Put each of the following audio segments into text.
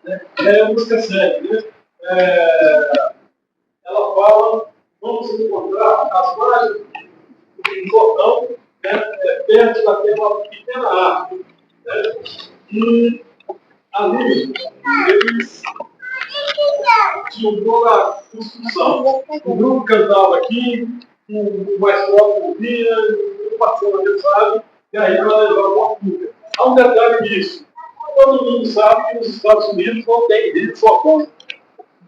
É a música 7, né? Ela fala, vamos encontrar as margens do Jordão, né, perto daquela pequena árvore. Né? E ali, eles tinham uma construção. O grupo cantava aqui, o mais próximo ouvia, passando a mensagem, e aí ela levava uma fuga. Há um detalhe disso. Todo mundo sabe que nos Estados Unidos não tem igreja só conta,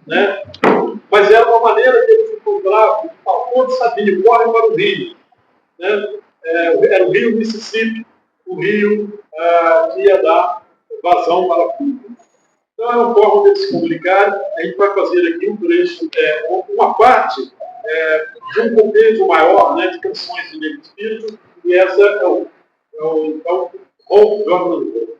né? Mas era uma maneira que eles encontravam a fonte sabia, corre para o rio. Né? Era o rio Mississippi, o rio que ia dar vazão para a fuga. Então é uma forma de se comunicar. A gente vai fazer aqui um trecho, uma parte de um compêndio maior, né, de canções de Negro Espírito, e essa é o Hope Government.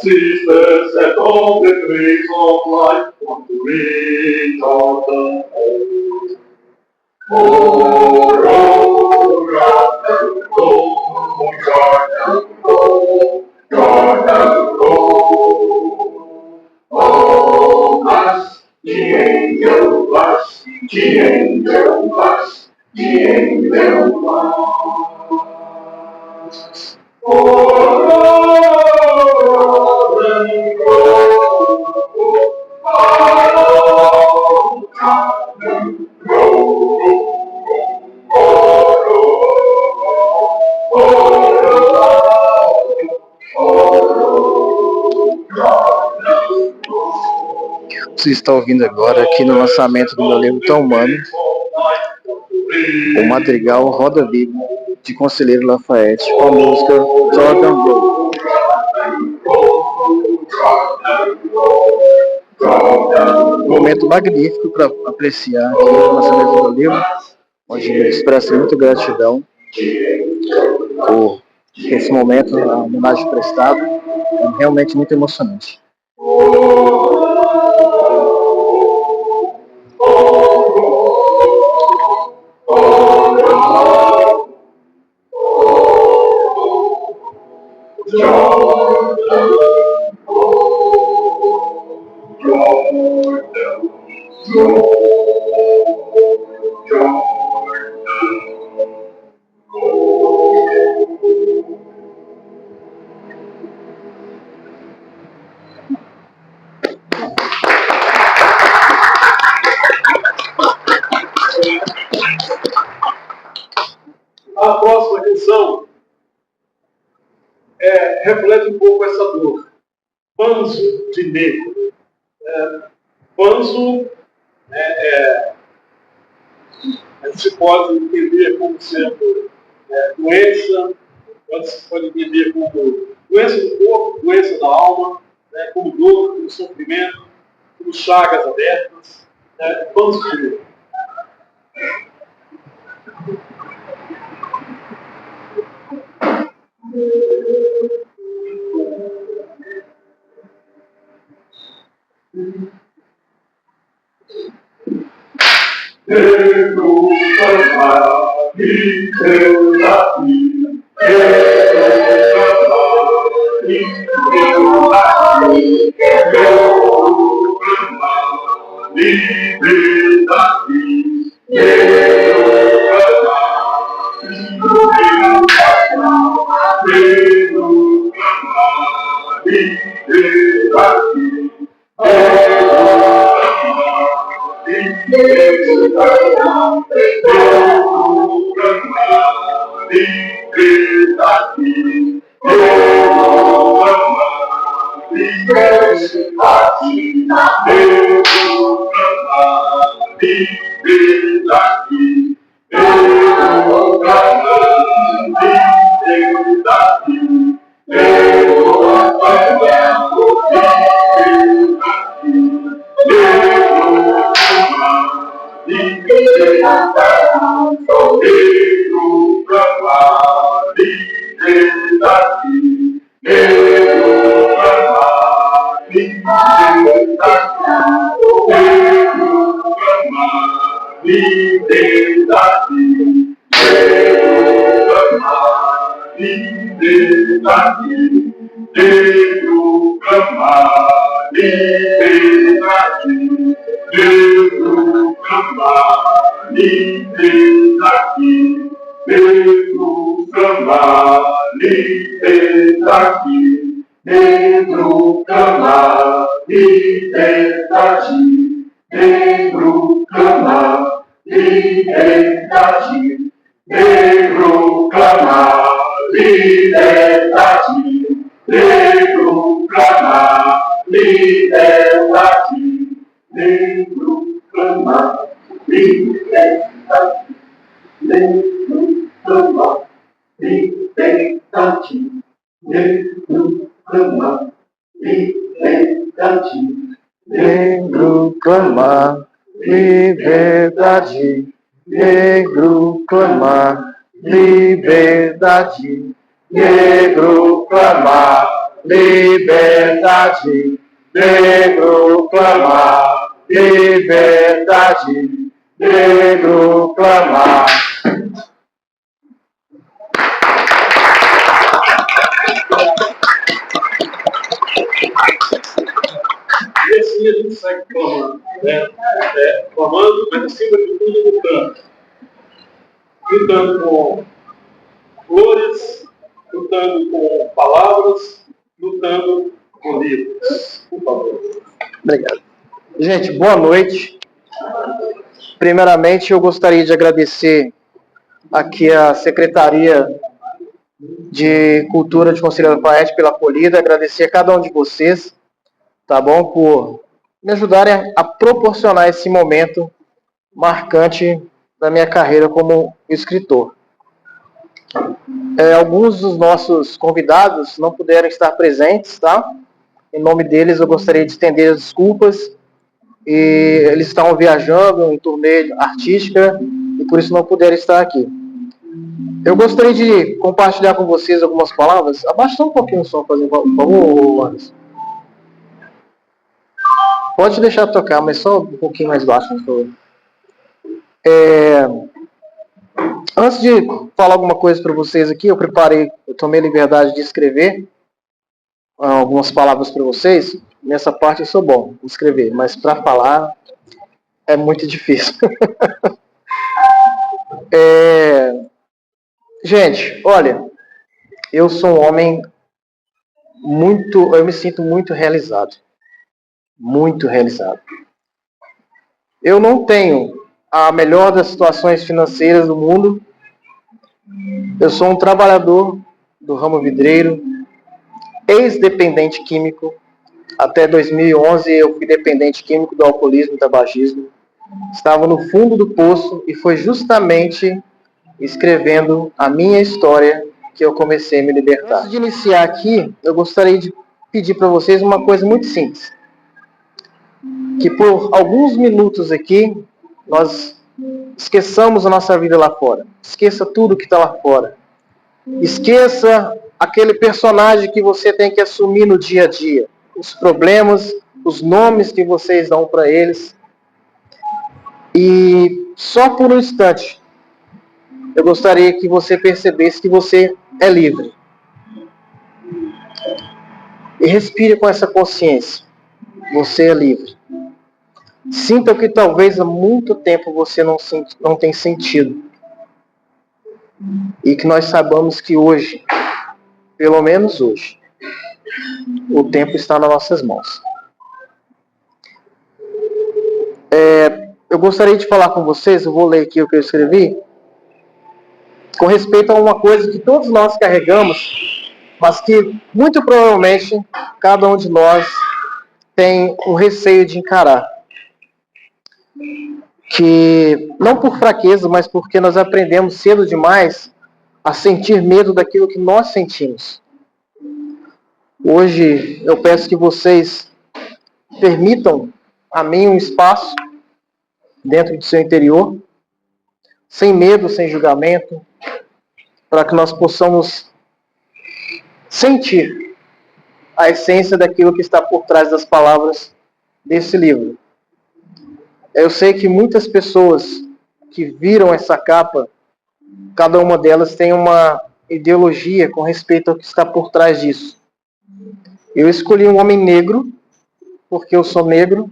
Sisters at all the trees of life want to reach out the hole. Oh, Jordan, go, Jordan, go, Jordan, go. Oh, hush, the angel hush, the angel hush, the angel hush. Oh, Você está ouvindo agora aqui no lançamento do meu livro Tão Humano, o Madrigal Roda Viva, de Conselheiro Lafayette, com a música Jordan Road. Um momento magnífico para apreciar aqui o lançamento do livro, onde ele expressa muita gratidão por esse momento, a homenagem prestada, é realmente muito emocionante. A próxima canção reflete um pouco essa dor. Panzo de negro. Panzo a gente pode entender como sendo doença, se pode entender como doença do corpo, doença da alma, como dor, como sofrimento, como chagas abertas. Panzo de negro. Negro cantar e teu latir, negro cantar e teu latir, negro cantar liberdade, negro cantar e teu latir, negro cantar liberdade, eu clamando liberdade, eu clamando liberdade, eu clamando liberdade, só eu clamar liberdade, eu clamar liberdade, eu clamar liberdade, eu clamar liberdade, eu clamar liberdade, eu clamar liberdade, eu clamar liberdade, negro clamar liberdade, negro clamar liberdade, negro clamar liberdade, negro clamar liberdade, negro clamar liberdade, negro clamar liberdade, negro clamar liberdade, Negro clamar liberdade, negro clamar liberdade, negro clamar liberdade, negro clamar liberdade, negro clamar. E assim a gente segue clamando, né? Clamando, mas acima de tudo lutando. Lutando com flores, lutando com palavras, lutando com livros. Por favor. Obrigado. Gente, boa noite. Primeiramente, eu gostaria de agradecer aqui a Secretaria de Cultura de Conselho Lafayette pela acolhida, agradecer a cada um de vocês, tá bom, por me ajudarem a proporcionar esse momento marcante da minha carreira como escritor. Alguns dos nossos convidados não puderam estar presentes, tá? Em nome deles, eu gostaria de estender as desculpas. E eles estavam viajando em turnê artística e por isso não puderam estar aqui. Eu gostaria de compartilhar com vocês algumas palavras. Abaixa só um pouquinho o som, por favor, Anderson. Pode deixar tocar, mas só um pouquinho mais baixo, por favor. Antes de falar alguma coisa para vocês aqui, eu tomei a liberdade de escrever algumas palavras para vocês. Nessa parte eu sou bom em escrever, mas para falar é muito difícil. Gente, olha, eu sou um homem eu me sinto muito realizado. Muito realizado. Eu não tenho a melhor das situações financeiras do mundo. Eu sou um trabalhador do ramo vidreiro, ex-dependente químico. Até 2011 eu fui dependente químico do alcoolismo e tabagismo. Estava no fundo do poço e foi justamente escrevendo a minha história que eu comecei a me libertar. Antes de iniciar aqui, eu gostaria de pedir para vocês uma coisa muito simples. Que por alguns minutos aqui, nós esqueçamos a nossa vida lá fora. Esqueça tudo que está lá fora. Esqueça aquele personagem que você tem que assumir no dia a dia. Os problemas, os nomes que vocês dão para eles. E só por um instante, eu gostaria que você percebesse que você é livre. E respire com essa consciência. Você é livre. Sinta que talvez há muito tempo você não tem sentido. E que nós saibamos que hoje, pelo menos hoje, o tempo está nas nossas mãos. Eu gostaria de falar com vocês, eu vou ler aqui o que eu escrevi, com respeito a uma coisa que todos nós carregamos, mas que muito provavelmente cada um de nós tem o receio de encarar. que, não por fraqueza, mas porque nós aprendemos cedo demais a sentir medo daquilo que nós sentimos. Hoje eu peço que vocês permitam a mim um espaço dentro do seu interior, sem medo, sem julgamento, para que nós possamos sentir a essência daquilo que está por trás das palavras desse livro. Eu sei que muitas pessoas que viram essa capa, cada uma delas tem uma ideologia com respeito ao que está por trás disso. Eu escolhi um homem negro, porque eu sou negro,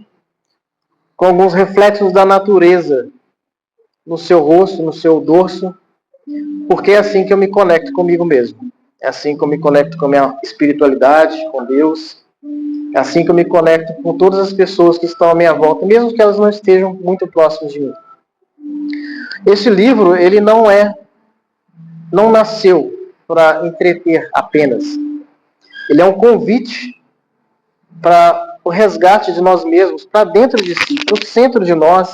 com alguns reflexos da natureza no seu rosto, no seu dorso, porque é assim que eu me conecto comigo mesmo. É assim que eu me conecto com a minha espiritualidade, com Deus. É assim que eu me conecto com todas as pessoas que estão à minha volta, mesmo que elas não estejam muito próximas de mim. Esse livro, ele não nasceu para entreter apenas. Ele é um convite para o resgate de nós mesmos, para dentro de si, para o centro de nós,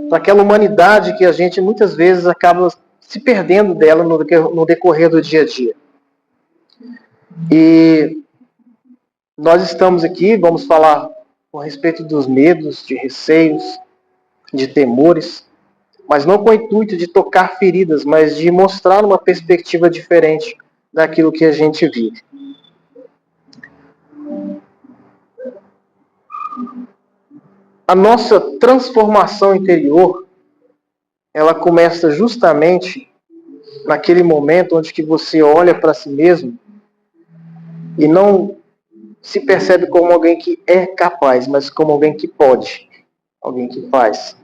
para aquela humanidade que a gente muitas vezes acaba se perdendo dela no decorrer do dia a dia. E nós estamos aqui, vamos falar a respeito dos medos, de receios, de temores, mas não com o intuito de tocar feridas, mas de mostrar uma perspectiva diferente daquilo que a gente vive. A nossa transformação interior, ela começa justamente naquele momento onde que você olha para si mesmo e não se percebe como alguém que é capaz, mas como alguém que pode, alguém que faz.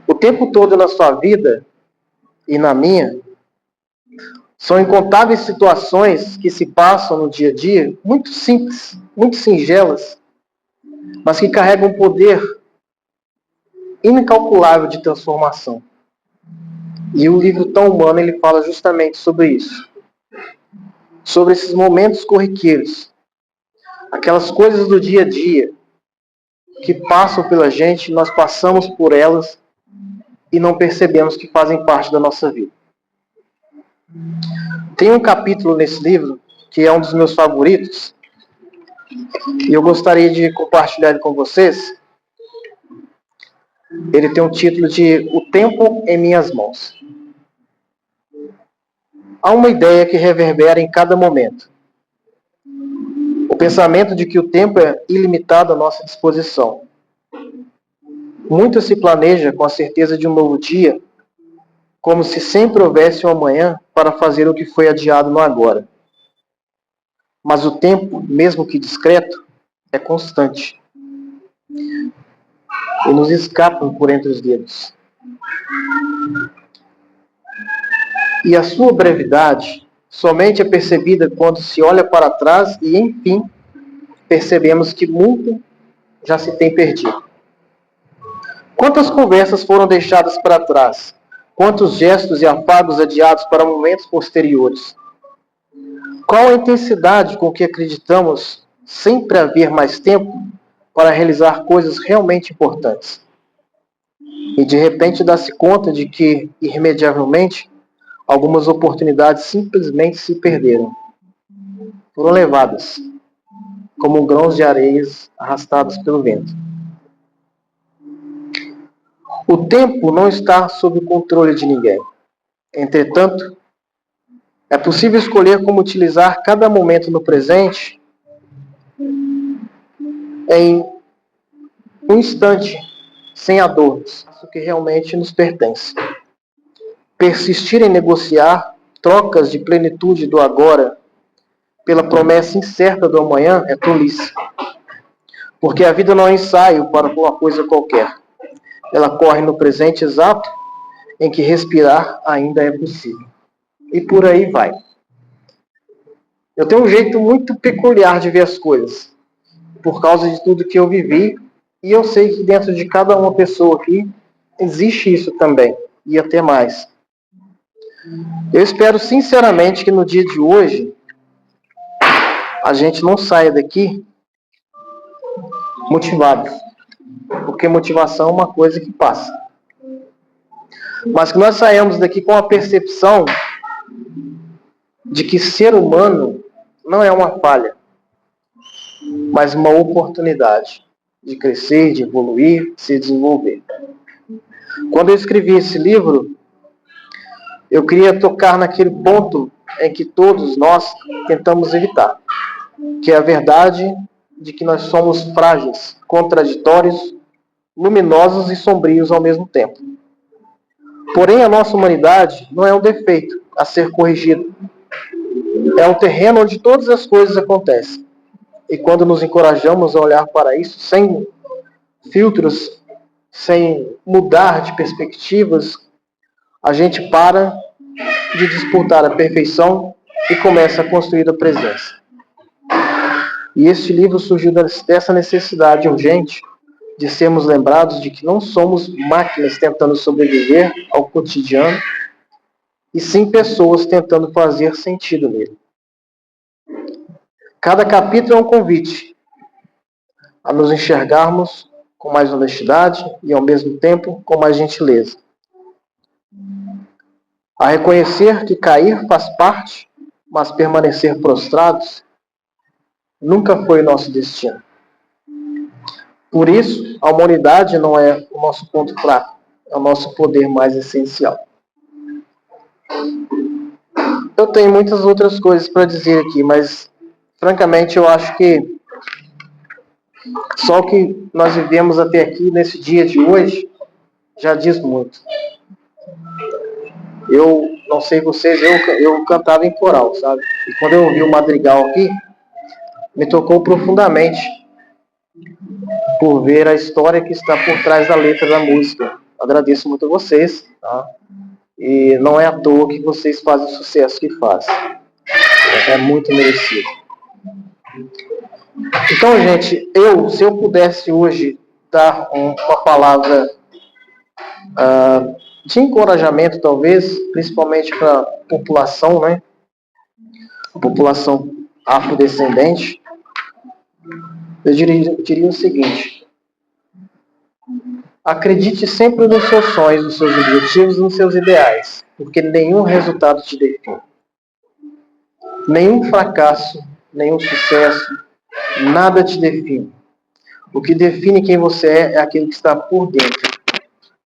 O tempo todo na sua vida e na minha, são incontáveis situações que se passam no dia a dia, muito simples, muito singelas, mas que carregam um poder incalculável de transformação. E o livro Tão Humano, ele fala justamente sobre isso. Sobre esses momentos corriqueiros. Aquelas coisas do dia a dia que passam pela gente, nós passamos por elas e não percebemos que fazem parte da nossa vida. Tem um capítulo nesse livro que é um dos meus favoritos e eu gostaria de compartilhar ele com vocês. Ele tem o título de O Tempo em Minhas Mãos. Há uma ideia que reverbera em cada momento. O pensamento de que o tempo é ilimitado à nossa disposição. Muito se planeja com a certeza de um novo dia, como se sempre houvesse um amanhã para fazer o que foi adiado no agora. Mas o tempo, mesmo que discreto, é constante. E nos escapam por entre os dedos. E a sua brevidade somente é percebida quando se olha para trás e, enfim, percebemos que muito já se tem perdido. Quantas conversas foram deixadas para trás? Quantos gestos e afagos adiados para momentos posteriores? Qual a intensidade com que acreditamos sempre haver mais tempo para realizar coisas realmente importantes? E de repente dá-se conta de que, irremediavelmente, algumas oportunidades simplesmente se perderam. Foram levadas, como grãos de areias arrastados pelo vento. O tempo não está sob o controle de ninguém. Entretanto, é possível escolher como utilizar cada momento no presente em um instante, sem adornos, o que realmente nos pertence. Persistir em negociar trocas de plenitude do agora pela promessa incerta do amanhã é tolice. Porque a vida não é ensaio para uma coisa qualquer. Ela corre no presente exato em que respirar ainda é possível. E por aí vai. Eu tenho um jeito muito peculiar de ver as coisas, por causa de tudo que eu vivi, e eu sei que dentro de cada uma pessoa aqui existe isso também, e até mais. Eu espero sinceramente que no dia de hoje a gente não saia daqui motivado, porque motivação é uma coisa que passa. Mas que nós saímos daqui com a percepção de que ser humano não é uma falha, mas uma oportunidade de crescer, de evoluir, de se desenvolver. Quando eu escrevi esse livro, eu queria tocar naquele ponto em que todos nós tentamos evitar, que é a verdade de que nós somos frágeis, contraditórios, luminosos e sombrios ao mesmo tempo. Porém, a nossa humanidade não é um defeito a ser corrigido. É um terreno onde todas as coisas acontecem. E quando nos encorajamos a olhar para isso sem filtros, sem mudar de perspectivas, a gente para de disputar a perfeição e começa a construir a presença. E este livro surgiu dessa necessidade urgente de sermos lembrados de que não somos máquinas tentando sobreviver ao cotidiano, e sim pessoas tentando fazer sentido nele. Cada capítulo é um convite a nos enxergarmos com mais honestidade e, ao mesmo tempo, com mais gentileza. A reconhecer que cair faz parte, mas permanecer prostrados nunca foi nosso destino. Por isso, a humanidade não é o nosso ponto fraco, é o nosso poder mais essencial. Eu tenho muitas outras coisas para dizer aqui, mas, francamente, eu acho que só o que nós vivemos até aqui, nesse dia de hoje, já diz muito. Eu não sei vocês, eu cantava em coral, sabe? E quando eu ouvi o madrigal aqui, me tocou profundamente por ver a história que está por trás da letra da música. Agradeço muito a vocês, tá? E não é à toa que vocês fazem o sucesso que fazem. É muito merecido. Então, gente, se eu pudesse hoje dar uma palavra de encorajamento, talvez, principalmente para a população, né? A população afrodescendente, eu diria o seguinte: acredite sempre nos seus sonhos, nos seus objetivos, nos seus ideais, porque nenhum resultado te define. Nenhum fracasso, nenhum sucesso, nada te define. O que define quem você é aquilo que está por dentro.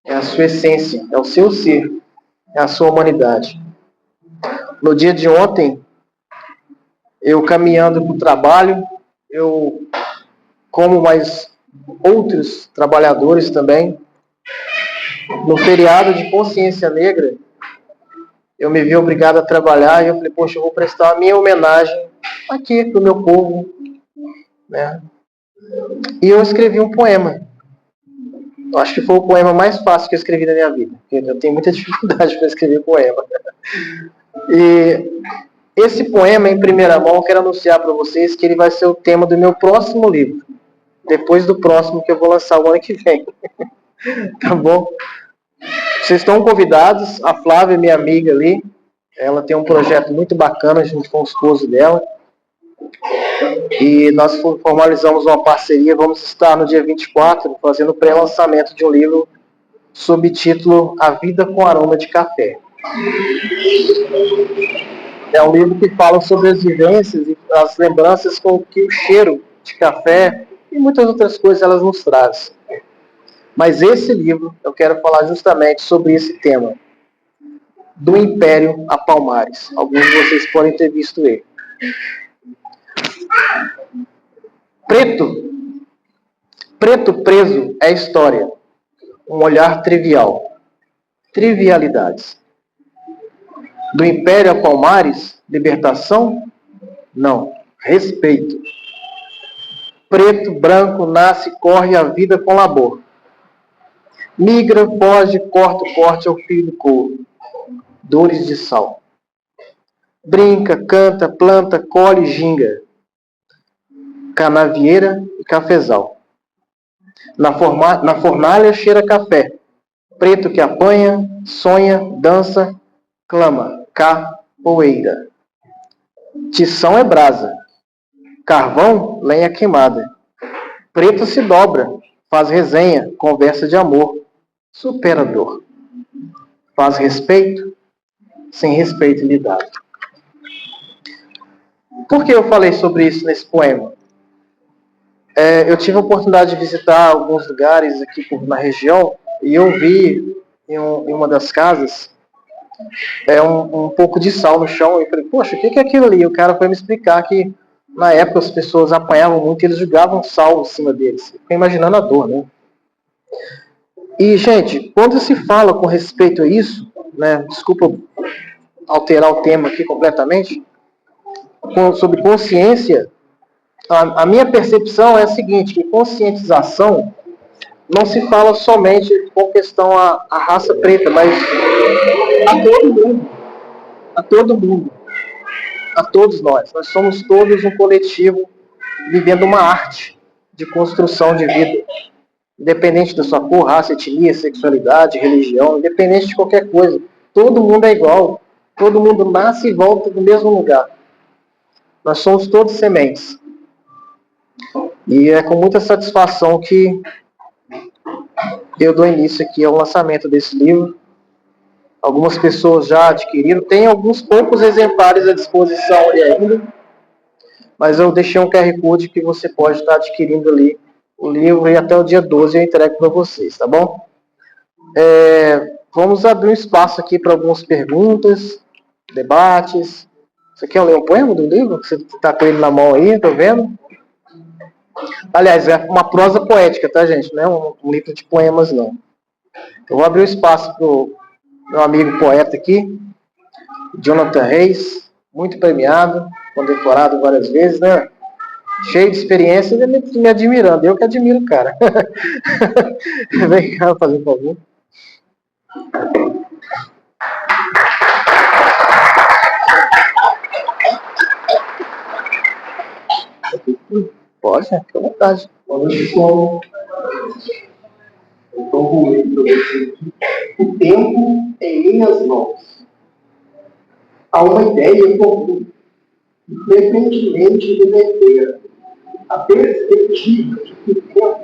É a sua essência, é o seu ser, é a sua humanidade. No dia de ontem, eu caminhando para o trabalho, eu, como mais outros trabalhadores também, no feriado de consciência negra, eu me vi obrigado a trabalhar e eu falei, poxa, eu vou prestar a minha homenagem aqui para o meu povo, né? E eu escrevi um poema. Eu acho que foi o poema mais fácil que eu escrevi na minha vida, porque eu tenho muita dificuldade para escrever poema. E esse poema, em primeira mão, eu quero anunciar para vocês que ele vai ser o tema do meu próximo livro, depois do próximo que eu vou lançar o ano que vem. Tá bom? Vocês estão convidados, a Flávia, minha amiga ali, ela tem um projeto muito bacana junto com o esposo dela, e nós formalizamos uma parceria. Vamos estar no dia 24 fazendo o pré-lançamento de um livro sob título A Vida com Aroma de Café. É um livro que fala sobre as vivências e as lembranças com que o cheiro de café e muitas outras coisas elas nos trazem. Mas esse livro, eu quero falar justamente sobre esse tema. Do Império a Palmares. Alguns de vocês podem ter visto ele. Preto preso é história. Um olhar trivial. Trivialidades. Do Império a Palmares, libertação? Não. Respeito. Preto, branco, nasce, corre a vida com labor. Migra, foge, corta o corte ao fio do couro. Dores de sal. Brinca, canta, planta, colhe, ginga. Canavieira e cafezal. Na fornalha cheira café. Preto que apanha, sonha, dança, clama, capoeira. Tição é brasa. Carvão, lenha queimada. Preto se dobra, Faz resenha, conversa de amor, supera a dor. Faz respeito, sem respeito lhe dá. Por que eu falei sobre isso nesse poema? Eu tive a oportunidade de visitar alguns lugares aqui na região e eu vi em uma das casas um pouco de sal no chão. E eu falei, poxa, o que é aquilo ali? O cara foi me explicar que na época as pessoas apanhavam muito e eles jogavam sal em cima deles. Eu fiquei imaginando a dor, né? E, gente, quando se fala com respeito a isso, né, desculpa alterar o tema aqui completamente, sobre consciência, a minha percepção é a seguinte, que conscientização não se fala somente com questão à raça preta, mas a todo mundo, a todo mundo, a todos nós. Nós somos todos um coletivo vivendo uma arte de construção de vida, independente da sua cor, raça, etnia, sexualidade, religião, independente de qualquer coisa. Todo mundo é igual, todo mundo nasce e volta do mesmo lugar. Nós somos todos sementes. E é com muita satisfação que eu dou início aqui ao lançamento desse livro. Algumas pessoas já adquiriram, tem alguns poucos exemplares à disposição ali ainda, mas eu deixei um QR Code que você pode estar adquirindo ali o livro e até o dia 12 eu entrego para vocês, tá bom? Vamos abrir um espaço aqui para algumas perguntas, debates. Você quer ler um poema do livro? Você está com ele na mão aí, tô vendo? Aliás, é uma prosa poética, tá, gente? Não é um livro de poemas, não. Eu vou abrir o espaço para o meu amigo poeta aqui, Jonathan Reis, muito premiado, condecorado várias vezes, né? Cheio de experiência e me admirando. Eu que admiro o cara. Vem cá, fazer um favor. Pode, fica à vontade. Boa noite, pessoal. Então, vou ler para vocês. O tempo em minhas mãos. Há uma ideia comum, frequentemente devertera, a perspectiva de que o tempo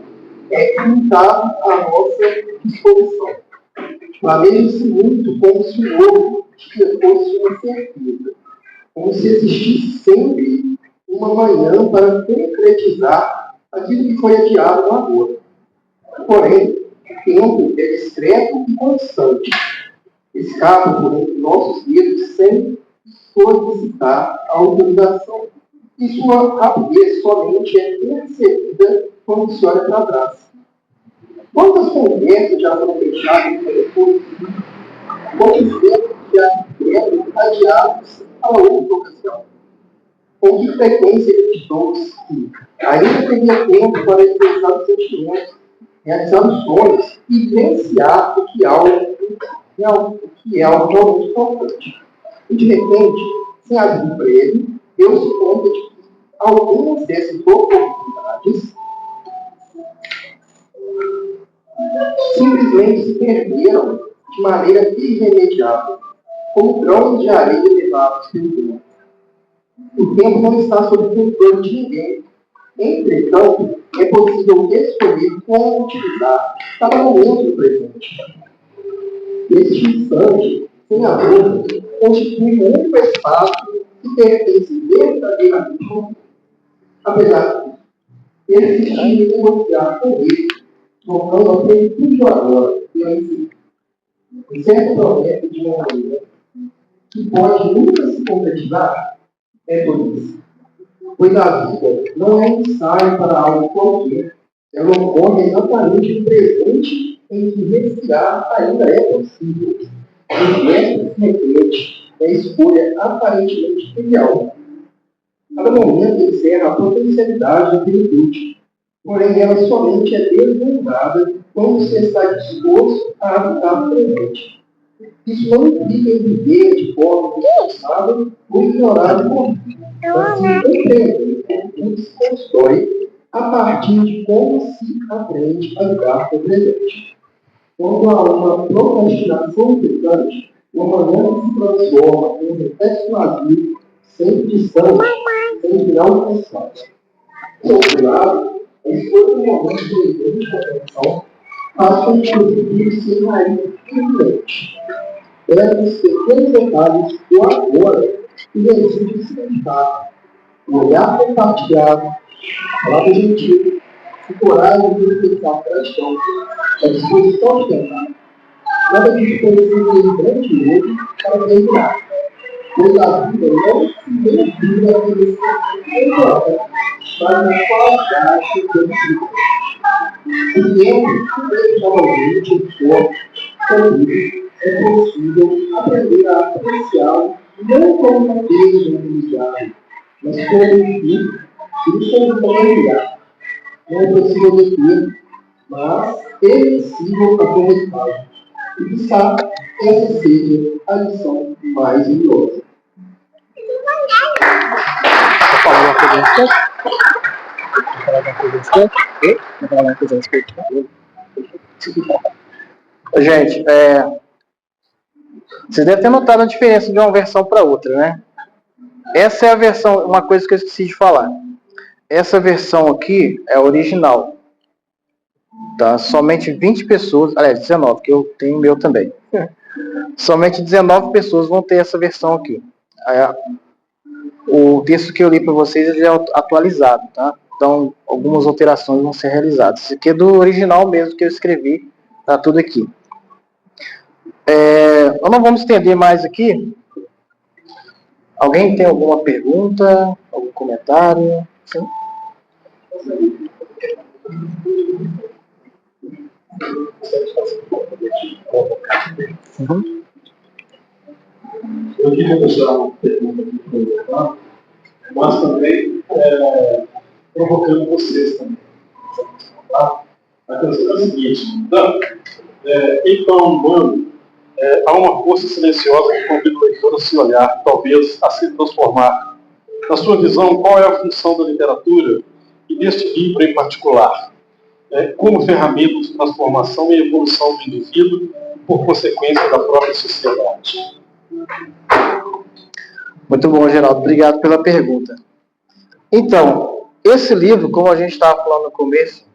é ilimitado à nossa disposição. Planeja-se muito como se o novo dia fosse uma certeza, como se existisse sempre uma manhã para concretizar aquilo que foi adiado no agora. Porém, o tempo é discreto e constante. Escapa por entre nossos dedos sem solicitar autorização. E sua rapidez somente é percebida quando se olha para trás. Quantas conversas já foram fechadas no telefone? Quantos tempos já foram adiados para outra ocasião? Com que frequência acreditou-se que ainda teria tempo para expressar os sentimentos, realizar os sonhos e vivenciar o que é algo realmente importante. E de repente, sem aviso prévio, deu-se conta de que algumas dessas oportunidades simplesmente se perderam de maneira irremediável, como grãos de areia levados pelo vento. O tempo não está sob controle de ninguém. Entretanto, é possível escolher como utilizar cada momento do presente. Este instante, sem a dúvida, constitui um único espaço que pertence verdadeiramente ao mundo. Apesar disso, persistir em negociar com ele, trocando a plenitude do agora pela em certa promessa de uma maneira que pode nunca se concretizar, é tolice. Pois a vida não é ensaio para algo qualquer. Ela ocorre exatamente no presente em que respirar ainda é possível. O gesto se repete, é a escolha aparentemente trivial. Cada momento encerra a potencialidade da plenitude, porém ela somente é deslumbrada quando se está disposto a habitar o presente. Isso não implica em viver de forma responsável ou ignorar o momento, mas se compreender como se constrói a partir de como se aprende a lidar com o presente. Quando há uma procrastinação incessante, uma manhã se transforma em um reflexo vazio, sempre distante, sem inalcançável. Por outro lado, A escolha realmente de leitura de compreensão faz com que os livros sejam ainda diferentes. Esses pequenos detalhes do agora que reside o significado, o olhar compartilhado, a palavra gentil, a coragem de expressar gratidão, a disposição de tentar. Nada disso pode ser um grande erro para terminar, pois a vida não se define a felicidade, mas na qualidade do vida. O tempo, principalmente o corpo, é possível aprender a apreciá-lo não como uma coisa humanidade, mas como um fim e como familiar. Não é possível deter, mas é possível aproveitá-lo. E quizá essa seja a lição mais valiosa. Quer falar uma coisa a respeito? Quer falar alguma coisa a respeito? Quer falar alguma coisa a respeito? Gente, vocês devem ter notado a diferença de uma versão para outra, né? Essa é a versão, uma coisa que eu esqueci de falar. Essa versão aqui é a original. Tá? Somente 20 pessoas, aliás, 19, que eu tenho o meu também. Somente 19 pessoas vão ter essa versão aqui. O texto que eu li para vocês ele é atualizado, tá? Então, algumas alterações vão ser realizadas. Esse aqui é do original mesmo que eu escrevi, tá tudo aqui. Nós não vamos estender mais aqui. Alguém tem alguma pergunta? Algum comentário? Sim? Uhum. Eu queria deixar uma pergunta aqui para o mas também provocando vocês também. Tá? A questão é a seguinte: em tal humano, há uma força silenciosa que convida o leitor a se olhar, talvez a se transformar. Na sua visão, qual é a função da literatura e deste livro em particular? Como ferramenta de transformação e evolução do indivíduo e, por consequência, da própria sociedade? Muito bom, Geraldo. Obrigado pela pergunta. Então, esse livro, como a gente estava falando no começo,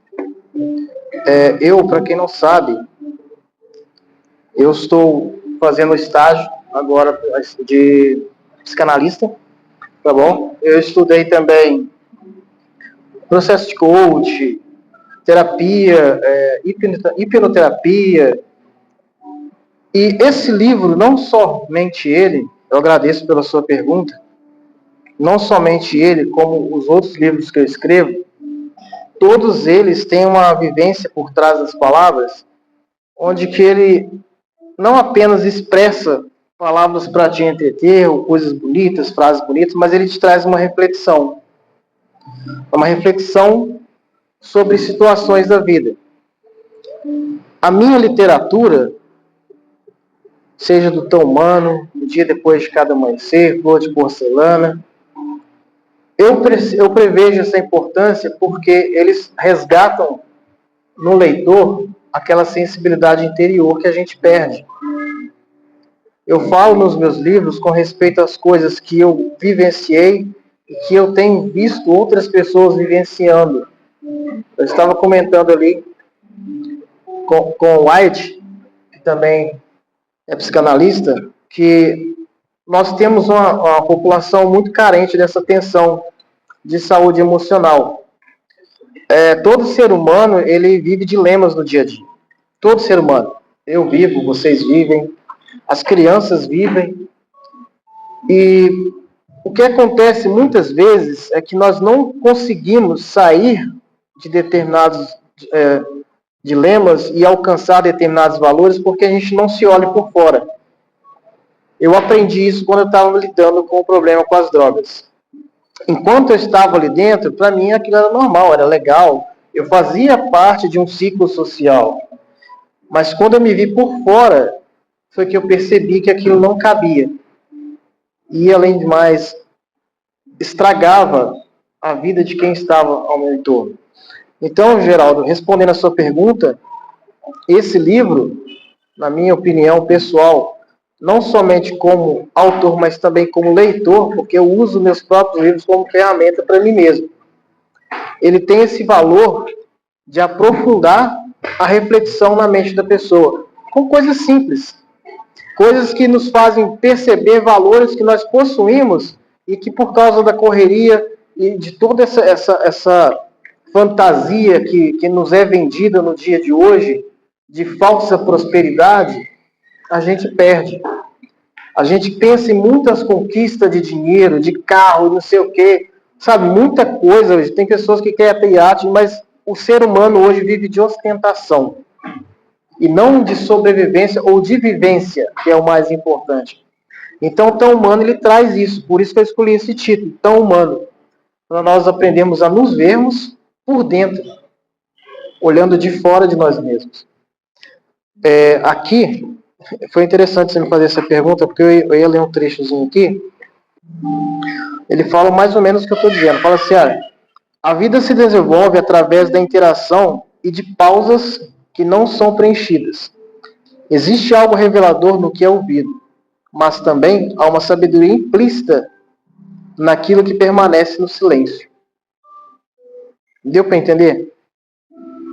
para quem não sabe, eu estou fazendo estágio agora de psicanalista, tá bom? Eu estudei também processo de coach, terapia, hipnoterapia. E esse livro, não somente ele, eu agradeço pela sua pergunta, não somente ele, como os outros livros que eu escrevo, todos eles têm uma vivência por trás das palavras, onde que ele não apenas expressa palavras para te entreter, ou coisas bonitas, frases bonitas, mas ele te traz uma reflexão sobre situações da vida. A minha literatura, seja do Tão Humano, O Dia Depois de Cada Amanhecer, Flor de Porcelana, eu prevejo essa importância porque eles resgatam no leitor aquela sensibilidade interior que a gente perde. Eu falo nos meus livros com respeito às coisas que eu vivenciei e que eu tenho visto outras pessoas vivenciando. Eu estava comentando ali com o White, que também é psicanalista, que nós temos uma população muito carente dessa atenção de saúde emocional. Todo ser humano, ele vive dilemas no dia a dia. Todo ser humano. Eu vivo, vocês vivem, as crianças vivem. E o que acontece muitas vezes é que nós não conseguimos sair de determinados dilemas e alcançar determinados valores porque a gente não se olha por fora. Eu aprendi isso quando eu estava lidando com o problema com as drogas. Enquanto eu estava ali dentro, para mim aquilo era normal, era legal. Eu fazia parte de um ciclo social. Mas quando eu me vi por fora, foi que eu percebi que aquilo não cabia. E, além de mais, estragava a vida de quem estava ao meu entorno. Então, Geraldo, respondendo a sua pergunta, esse livro, na minha opinião pessoal, não somente como autor, mas também como leitor, porque eu uso meus próprios livros como ferramenta para mim mesmo. ele tem esse valor de aprofundar a reflexão na mente da pessoa, com coisas simples, coisas que nos fazem perceber valores que nós possuímos e que por causa da correria e de toda essa fantasia que nos é vendida no dia de hoje, de falsa prosperidade, a gente perde. A gente pensa em muitas conquistas de dinheiro, de carro, não sei o quê, sabe, muita coisa hoje. Tem pessoas que querem ter iate, mas o ser humano hoje vive de ostentação e não de sobrevivência ou de vivência, que é o mais importante. Então, o Tão Humano, ele traz isso. Por isso que eu escolhi esse título, Tão Humano. Para nós aprendemos a nos vermos por dentro, olhando de fora de nós mesmos. Aqui, foi interessante você me fazer essa pergunta, porque eu ia ler um trechozinho aqui. Ele fala mais ou menos o que eu estou dizendo. Fala assim, a vida se desenvolve através da interação e de pausas que não são preenchidas. Existe algo revelador no que é ouvido, mas também há uma sabedoria implícita naquilo que permanece no silêncio. Deu para entender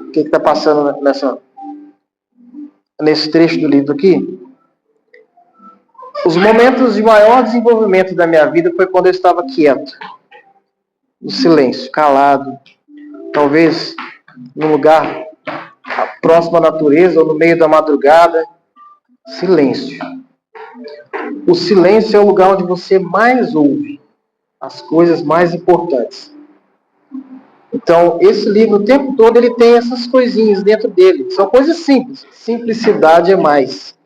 o que está passando nesse trecho do livro aqui? Os momentos de maior desenvolvimento da minha vida foi quando eu estava quieto, no silêncio, calado, talvez num lugar próximo à natureza ou no meio da madrugada. Silêncio. O silêncio é o lugar onde você mais ouve as coisas mais importantes. Então, esse livro, o tempo todo, ele tem essas coisinhas dentro dele. São coisas simples. Simplicidade é mais.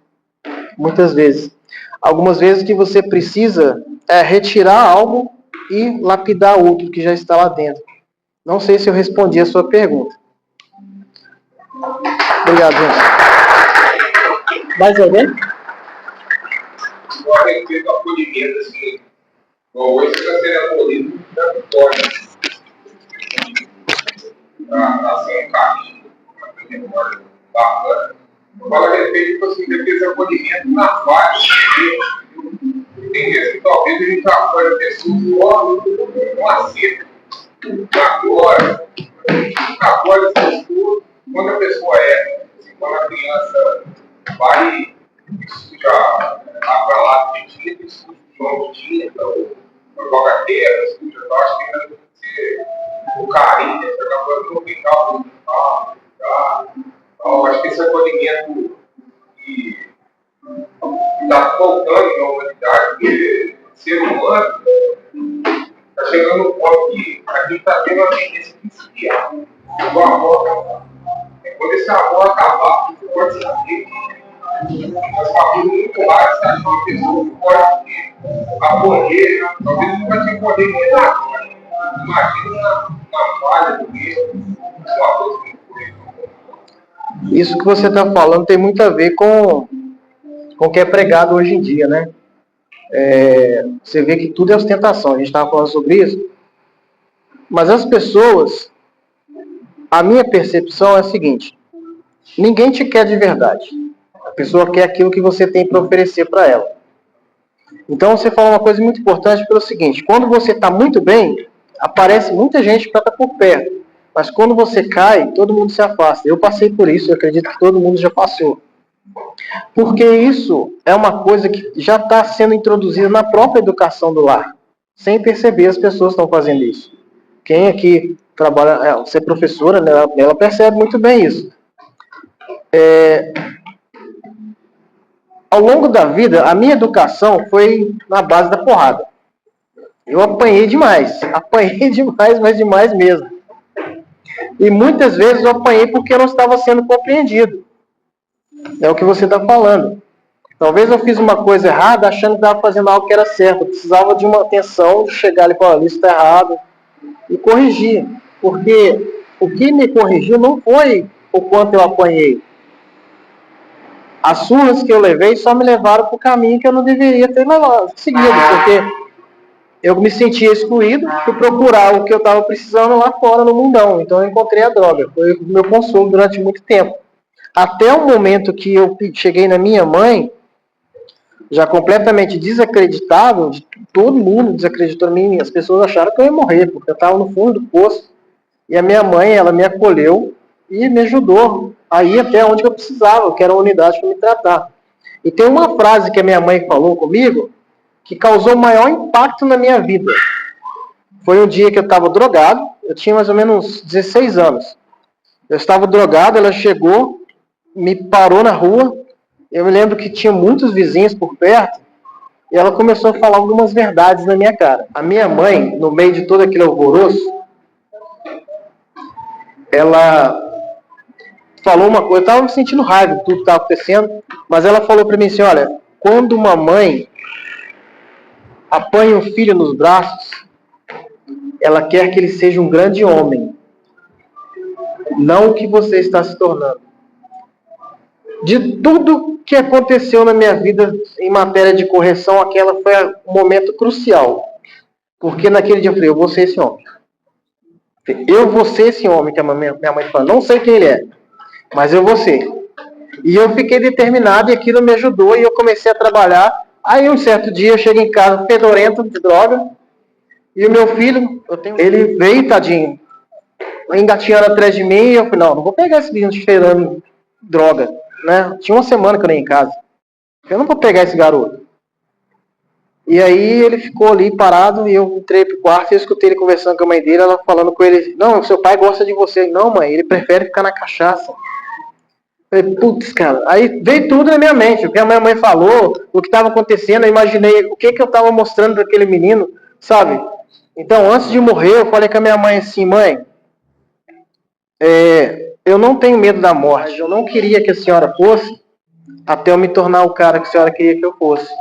Muitas vezes. Algumas vezes que você precisa retirar algo e lapidar outro que já está lá dentro. Não sei se eu respondi a sua pergunta. Obrigado, gente. Mais alguém? A respeito do acolhimento, assim, hoje está sendo acolhido da vitória. Está sendo um caminho, uma memória bacana. Eu falo a respeito assim, desse acolhimento na fase. Tem vezes que talvez a gente acolhe pessoas com a seca, agora, acolhe as pessoas quando a pessoa assim, quando a criança vai suja para lá de tinta, suja o chão de tinta, ou joga terra, suja, eu acho que deve ser o carinho, essa coisa no final, eu acho que esse acolhimento que está faltando na humanidade, porque ser humano está chegando no ponto que a gente está tendo uma tendência de esfriar. O amor acabar. Quando esse amor acabar, você pode saber que as famílias muito raras você acha uma pessoa que pode acolher, talvez não vai te acolher nem nada. Imagina uma falha do mesmo, uma coisa que isso que você está falando tem muito a ver com o que é pregado hoje em dia, né? Você vê que tudo é ostentação, a gente estava falando sobre isso. Mas as pessoas, a minha percepção é a seguinte: ninguém te quer de verdade. A pessoa quer aquilo que você tem para oferecer para ela. Então você fala uma coisa muito importante pelo seguinte: quando você está muito bem, aparece muita gente para estar por perto. Mas quando você cai, todo mundo se afasta. Eu passei por isso, eu acredito que todo mundo já passou. Porque isso é uma coisa que já está sendo introduzida na própria educação do lar. Sem perceber, as pessoas estão fazendo isso. Quem aqui trabalha, você é professora, né, ela percebe muito bem isso. Ao longo da vida, a minha educação foi na base da porrada. Eu apanhei demais, mas demais mesmo. E muitas vezes eu apanhei porque eu não estava sendo compreendido. É o que você está falando. Talvez eu fiz uma coisa errada achando que estava fazendo algo que era certo. Eu precisava de uma atenção, de chegar ali e falar, isso está errado. E corrigir. Porque o que me corrigiu não foi o quanto eu apanhei. As surras que eu levei só me levaram para o caminho que eu não deveria ter seguido. Porque eu me sentia excluído, fui procurar o que eu estava precisando lá fora no mundão. Então eu encontrei a droga. Foi o meu consolo durante muito tempo. Até o momento que eu cheguei na minha mãe, já completamente desacreditado, todo mundo desacreditou em mim, as pessoas acharam que eu ia morrer, porque eu estava no fundo do poço. E a minha mãe, ela me acolheu e me ajudou a ir até onde eu precisava, que era uma unidade para me tratar. E tem uma frase que a minha mãe falou comigo que causou o maior impacto na minha vida. Foi um dia que eu estava drogado, eu tinha mais ou menos 16 anos. Eu estava drogado, ela chegou, me parou na rua, eu me lembro que tinha muitos vizinhos por perto, e ela começou a falar algumas verdades na minha cara. A minha mãe, no meio de todo aquele alvoroço, ela falou uma coisa, eu estava me sentindo raiva de tudo que estava acontecendo, mas ela falou para mim assim, olha, quando uma mãe apanha um filho nos braços, ela quer que ele seja um grande homem, não o que você está se tornando. De tudo que aconteceu na minha vida em matéria de correção, aquela foi um momento crucial. Porque naquele dia eu falei, eu vou ser esse homem. Eu vou ser esse homem que a minha mãe fala. Não sei quem ele é, mas eu vou ser. E eu fiquei determinado e aquilo me ajudou e eu comecei a trabalhar. Aí um certo dia eu cheguei em casa fedorento de droga e o meu filho, ele veio, tadinho, engatinhando atrás de mim e eu falei, não vou pegar esse menino cheirando droga. Né? Tinha uma semana que eu nem em casa. Eu não vou pegar esse garoto. E aí ele ficou ali parado e eu entrei pro quarto e eu escutei ele conversando com a mãe dele, ela falando com ele, não, seu pai gosta de você. Não, mãe, ele prefere ficar na cachaça. Eu falei, putz, cara. Aí veio tudo na minha mente, o que a minha mãe falou, o que estava acontecendo, eu imaginei o que eu estava mostrando para aquele menino, sabe? Então, antes de morrer, eu falei com a minha mãe assim, mãe, eu não tenho medo da morte, eu não queria que a senhora fosse até eu me tornar o cara que a senhora queria que eu fosse.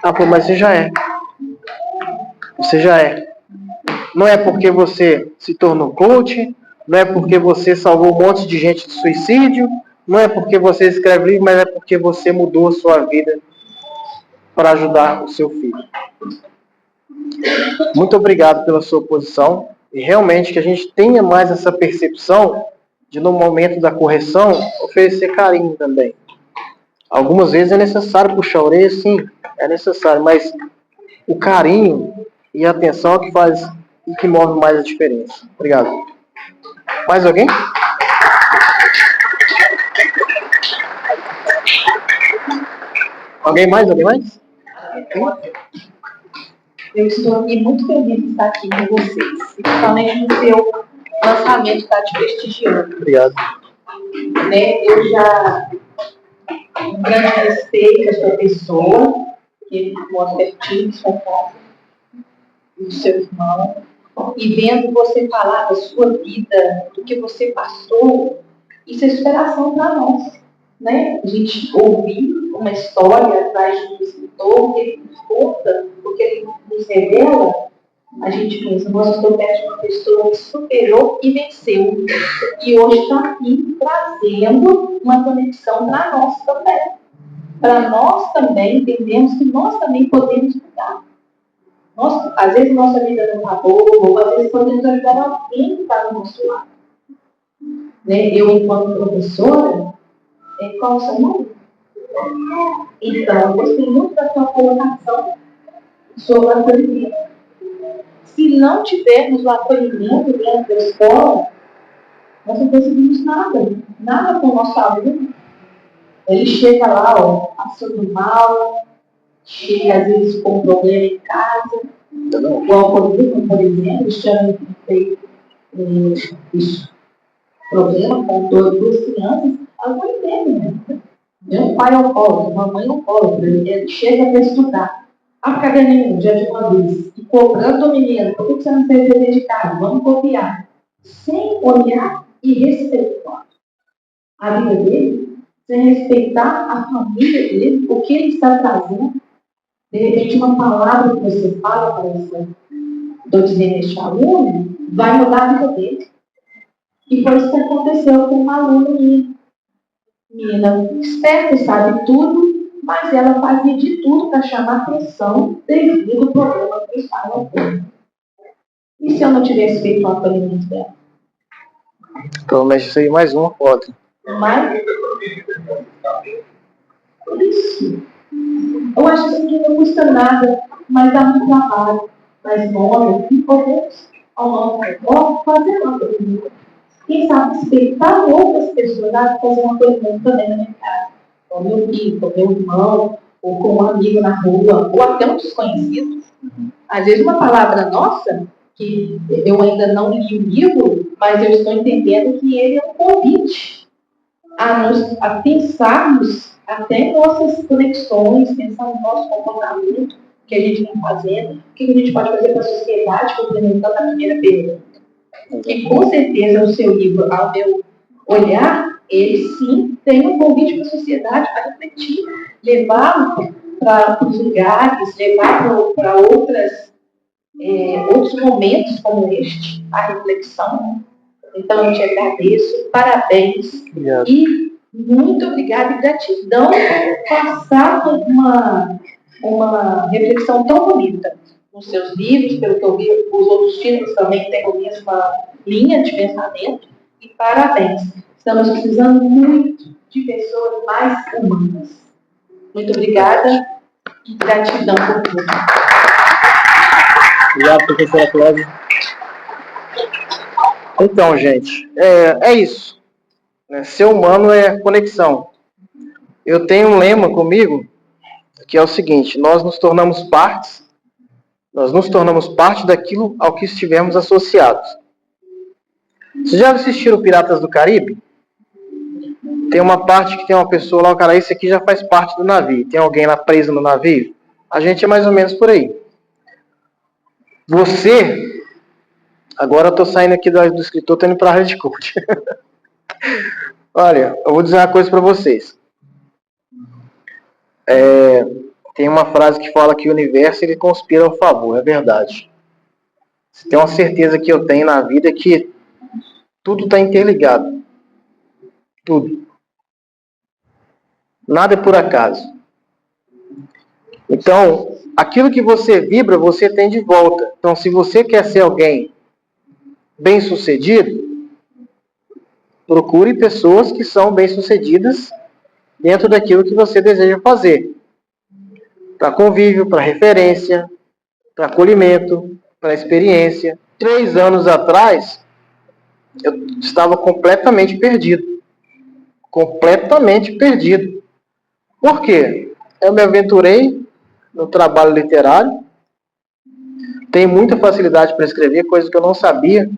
Ah, pô, mas você já é. Você já é. Não é porque você se tornou coach, não é porque você salvou um monte de gente de suicídio, não é porque você escreve livro, mas é porque você mudou a sua vida para ajudar o seu filho. Muito obrigado pela sua posição e realmente que a gente tenha mais essa percepção de, no momento da correção, oferecer carinho também. Algumas vezes é necessário puxar a orelha, sim, é necessário, mas o carinho e a atenção é o que faz e que move mais a diferença. Obrigado. Mais alguém? Alguém mais? Alguém mais? Eu estou aqui muito feliz de estar aqui com vocês, principalmente no seu lançamento está te prestigiando. Obrigado. Né? Eu já um grande respeito à sua pessoa, que mostra pertinho do seu irmão, e vendo você falar da sua vida, do que você passou, isso é inspiração para nós. Né? A gente ouvir uma história atrás de um escritor, que ele nos conta, porque ele nos revela, a gente pensa, nossa, estou perto de uma pessoa que superou e venceu. E hoje está aqui trazendo uma conexão para nós também. Para nós também entendemos que nós também podemos mudar. Às vezes nossa vida não está boa, às vezes podemos ajudar alguém que está do nosso lado. Né? Eu, enquanto professora, qual o seu nome? Então, eu gostei muito da sua colocação sobre o acolhimento. Se não tivermos o acolhimento dentro da escola, nós não conseguimos nada com o nosso aluno. Ele chega lá, passando mal, chega às vezes com um problema em casa, o alcoolismo, por exemplo, chama de feito problema com duas crianças, elas não entendem, né? Meu pai alcoólatra, mamãe alcoólatra, ele chega para estudar. A cada nenhum, já de uma vez, e cobrando o menino, por que você não fez dever de casa? Vamos copiar. Sem olhar e respeitar a vida dele, sem respeitar a família dele, o que ele está trazendo. De repente, uma palavra que você fala para essa, estou dizendo este aluno, vai mudar a vida dele. E foi isso que aconteceu com uma aluna minha. Menina esperta, sabe tudo, mas ela fazia de tudo para chamar atenção devido ao problema que estava tendo. E se eu não tivesse feito um acolhimento dela? Pelo menos isso aí, mais uma foto. Mas, por isso, eu acho que não custa nada, mas dá muito trabalho, mas nome, e podemos ao nosso redor, fazer uma pergunta. Quem sabe despertar outras pessoas a fazer uma pergunta também na minha casa. Com o meu filho, com o meu irmão, ou com um amigo na rua, ou até um desconhecido. Às vezes uma palavra nossa, que eu ainda não li o livro, mas eu estou entendendo que ele é um convite a pensarmos até em nossas conexões, pensar no nosso comportamento, o que a gente vem fazendo, o que a gente pode fazer para a sociedade, complementando a primeira pergunta. E com certeza o seu livro, ao meu olhar, ele sim tem um convite para a sociedade para refletir, levar para os lugares, levar para outros momentos como este, a reflexão. Então, eu te agradeço, parabéns. Obrigado. E muito obrigada e gratidão por passar uma reflexão tão bonita nos seus livros, pelo que eu vi, os outros filmes também têm a mesma linha de pensamento. E parabéns. Estamos precisando muito de pessoas mais humanas. Muito obrigada e gratidão por tudo. Obrigado, professora Cláudia. Então, gente, é isso. Ser humano é conexão. Eu tenho um lema comigo, que é o seguinte: nós nos tornamos parte daquilo ao que estivermos associados. Vocês já assistiram Piratas do Caribe? Tem uma parte que tem uma pessoa lá, o cara, esse aqui já faz parte do navio. Tem alguém lá preso no navio? A gente é mais ou menos por aí. Você, agora eu estou saindo aqui do escritor, estou indo para a área de coach. Olha, eu vou dizer uma coisa para vocês. Tem uma frase que fala que o universo ele conspira ao favor, é verdade. Você tem uma certeza que eu tenho na vida que tudo está interligado. Tudo. Nada é por acaso. Então, aquilo que você vibra, você tem de volta. Então, se você quer ser alguém bem-sucedido, procure pessoas que são bem-sucedidas dentro daquilo que você deseja fazer. Para convívio, para referência, para acolhimento, para experiência. 3 anos atrás, eu estava completamente perdido. Completamente perdido. Por quê? Eu me aventurei no trabalho literário, tenho muita facilidade para escrever, coisa que eu não sabia,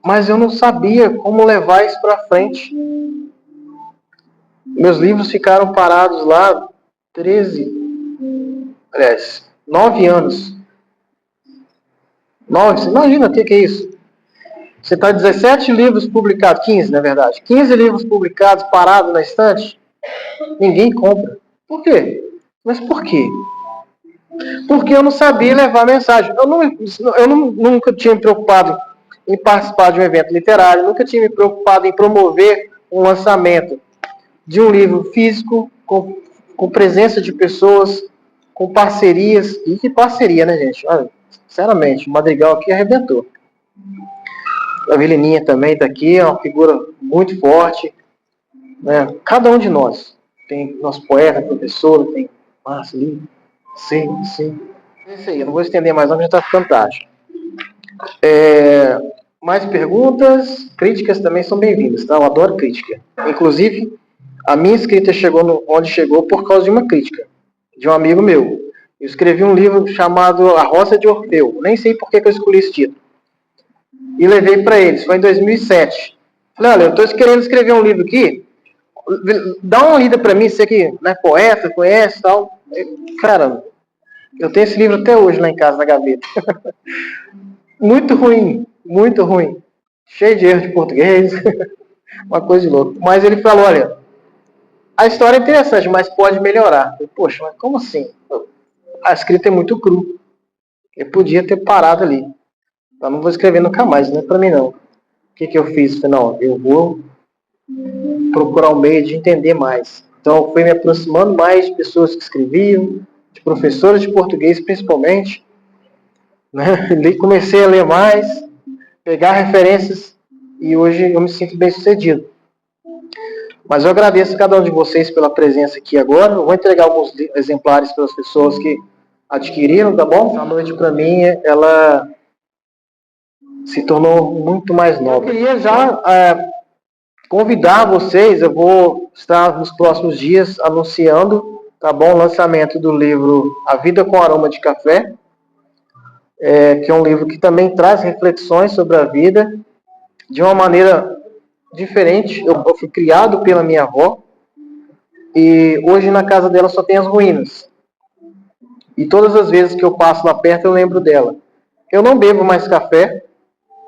mas eu não sabia como levar isso para frente. Meus livros ficaram parados lá 9 anos. 9, você imagina o que é isso? Você está 17 livros publicados, 15 na verdade, 15 livros publicados parados na estante, ninguém compra. Por quê? Mas por quê? Porque eu não sabia levar a mensagem. Nunca tinha me preocupado em participar de um evento literário, nunca tinha me preocupado em promover um lançamento de um livro físico, com presença de pessoas, com parcerias. E que parceria, né, gente? Olha, sinceramente, o Madrigal aqui arrebentou. A Vilininha também está aqui, é uma figura muito forte. Né? Cada um de nós. Tem nosso poeta, professor, tem Márcio ali. Sim. É isso aí, eu não vou estender mais, não, já está ficando tarde. Mais perguntas? Críticas também são bem-vindas, tá? Eu adoro crítica. Inclusive, a minha escrita chegou onde chegou por causa de uma crítica, de um amigo meu. Eu escrevi um livro chamado A Rosa de Orfeu. Nem sei por que eu escolhi esse título. E levei para eles, foi em 2007. Falei, olha, eu estou querendo escrever um livro aqui, dá uma lida para mim, você que não é poeta, conhece e tal. Cara, eu tenho esse livro até hoje lá em casa, na gaveta. Muito ruim. Cheio de erro de português. Uma coisa de louco. Mas ele falou, olha, a história é interessante, mas pode melhorar. Eu, poxa, mas como assim? A escrita é muito cru. Eu podia ter parado ali. Eu não vou escrever nunca mais, não é pra mim não. O que eu fiz? Falei, não, eu vou procurar um meio de entender mais. Então, eu fui me aproximando mais de pessoas que escreviam, de professores de português principalmente. Né? Comecei a ler mais, pegar referências e hoje eu me sinto bem sucedido. Mas eu agradeço a cada um de vocês pela presença aqui agora. Eu vou entregar alguns exemplares para as pessoas que adquiriram, tá bom? A noite para mim, ela se tornou muito mais nova. Eu queria já convidar vocês, eu vou estar nos próximos dias anunciando, tá bom, o lançamento do livro A Vida com Aroma de Café, que é um livro que também traz reflexões sobre a vida de uma maneira diferente. Eu fui criado pela minha avó e hoje na casa dela só tem as ruínas. E todas as vezes que eu passo lá perto eu lembro dela. Eu não bebo mais café,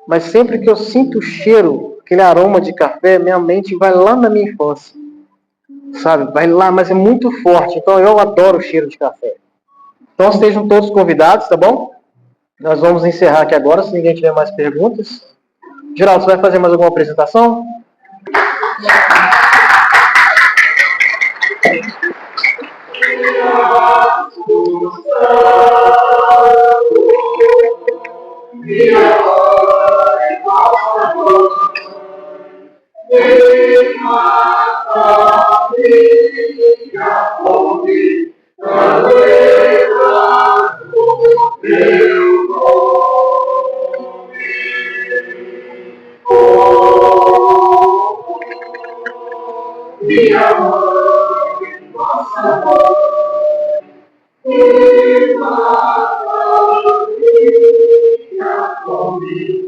mas sempre que eu sinto o cheiro, aquele aroma de café, minha mente vai lá na minha infância. Sabe? Vai lá, mas é muito forte. Então eu adoro o cheiro de café. Então estejam todos convidados, tá bom? Nós vamos encerrar aqui agora, se ninguém tiver mais perguntas. Geraldo, você vai fazer mais alguma apresentação? Amém.